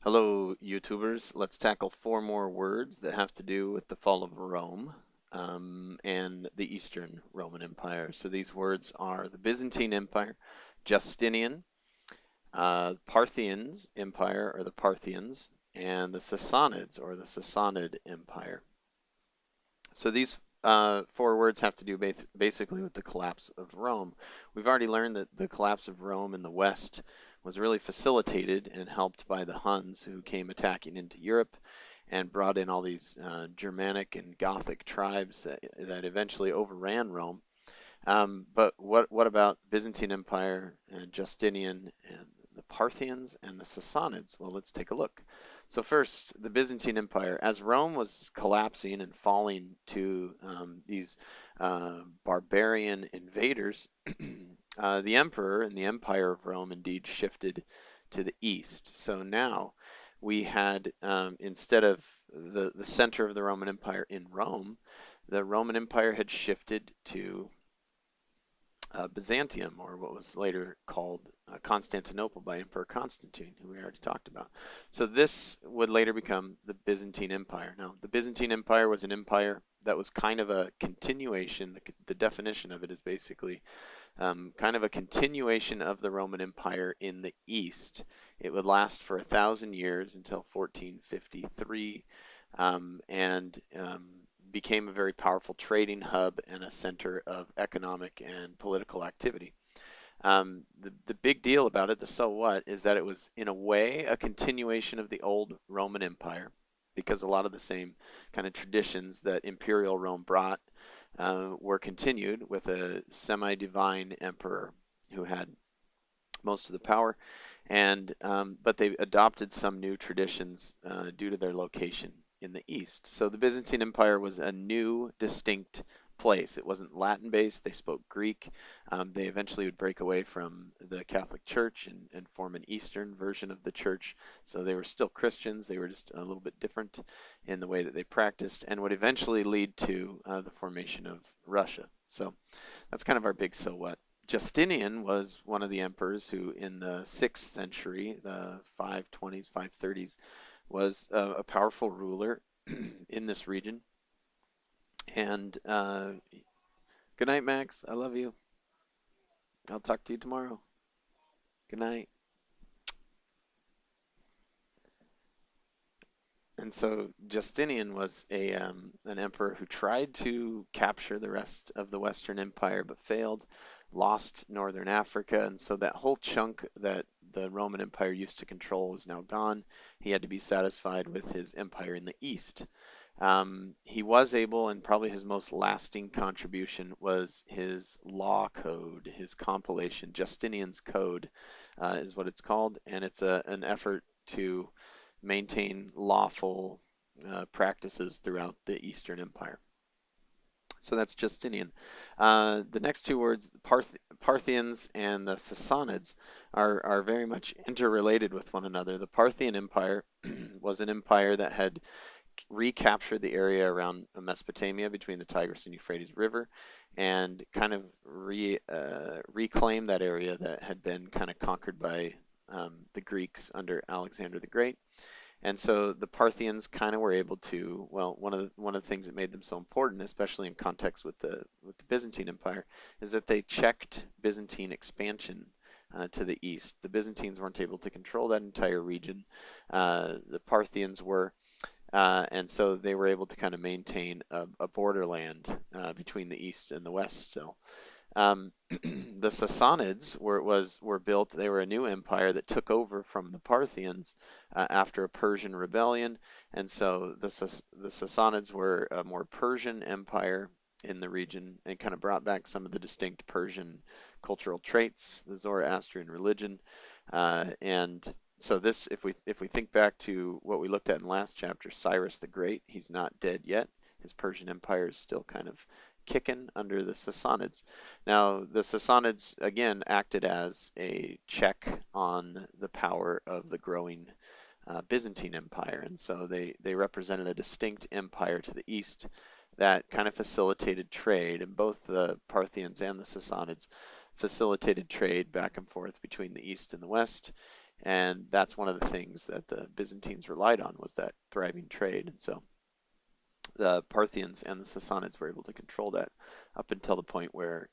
Hello, YouTubers. Let's tackle four more words that have to do with the fall of Rome and the Eastern Roman Empire. So these words are the Byzantine Empire, Justinian, Parthians Empire, or the Parthians, and the Sassanids, or the Sassanid Empire. So these four words have to do basically with the collapse of Rome. We've already learned that the collapse of Rome in the West was really facilitated and helped by the Huns who came attacking into Europe and brought in all these Germanic and Gothic tribes that eventually overran Rome. But what about Byzantine Empire and Justinian and the Parthians and the Sassanids? Well, let's take a look. So first, the Byzantine Empire. As Rome was collapsing and falling to these barbarian invaders, the emperor and the empire of Rome indeed shifted to the east. So now we had, instead of the center of the Roman Empire in Rome, the Roman Empire had shifted to Byzantium, or what was later called Constantinople by Emperor Constantine, who we already talked about. So this would later become the Byzantine Empire. Now, the Byzantine Empire was an empire that was kind of a continuation. The definition of it is basically kind of a continuation of the Roman Empire in the east. It would last for 1,000 years until 1453, and became a very powerful trading hub and a center of economic and political activity. The big deal about it, the so what, is that it was in a way a continuation of the old Roman Empire, because a lot of the same kind of traditions that imperial Rome brought were continued with a semi-divine emperor who had most of the power, and but they adopted some new traditions due to their location in the east. So the Byzantine Empire was a new, distinct place. It wasn't Latin based, they spoke Greek. They eventually would break away from the Catholic Church and form an Eastern version of the church. So they were still Christians, they were just a little bit different in the way that they practiced, and would eventually lead to the formation of Russia. So that's kind of our big so what. Justinian was one of the emperors who, in the 6th century, the 520s, 530s, was a powerful ruler in this region. And good night, Max. I love you. I'll talk to you tomorrow. Good night. And so Justinian was an emperor who tried to capture the rest of the Western Empire but failed, lost northern Africa, and so that whole chunk that the Roman Empire used to control is now gone. He had to be satisfied with his empire in the east. He was able, and probably his most lasting contribution was his law code, his compilation. Justinian's Code is what it's called, and it's an effort to maintain lawful practices throughout the Eastern Empire. So that's Justinian. The next two words, Parthians and the Sassanids, are very much interrelated with one another. The Parthian Empire was an empire that had recaptured the area around Mesopotamia between the Tigris and Euphrates River, and kind of reclaimed that area that had been kind of conquered by the Greeks under Alexander the Great. And so the Parthians kind of were able to, well, one of the things that made them so important, especially in context with the Byzantine Empire, is that they checked Byzantine expansion to the east. The Byzantines weren't able to control that entire region. The Parthians were, and so they were able to kind of maintain a borderland between the east and the west still. The Sassanids were built. They were a new empire that took over from the Parthians after a Persian rebellion, and so the Sassanids were a more Persian empire in the region and kind of brought back some of the distinct Persian cultural traits, the Zoroastrian religion, and so this, if we think back to what we looked at in last chapter, Cyrus the Great, he's not dead yet. His Persian Empire is still kind of kicking under the Sassanids. Now, the Sassanids, again, acted as a check on the power of the growing Byzantine Empire, and so they represented a distinct empire to the east that kind of facilitated trade, and both the Parthians and the Sassanids facilitated trade back and forth between the east and the west, And that's one of the things that the Byzantines relied on, was that thriving trade. And so the Parthians and the Sassanids were able to control that up until the point where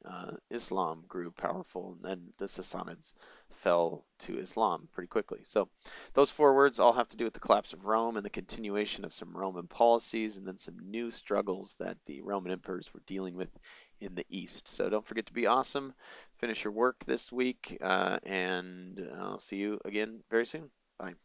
Islam grew powerful, and then the Sassanids fell to Islam pretty quickly. So those four words all have to do with the collapse of Rome and the continuation of some Roman policies, and then some new struggles that the Roman emperors were dealing with in the East. So don't forget to be awesome. Finish your work this week, and I'll see you again very soon. Bye.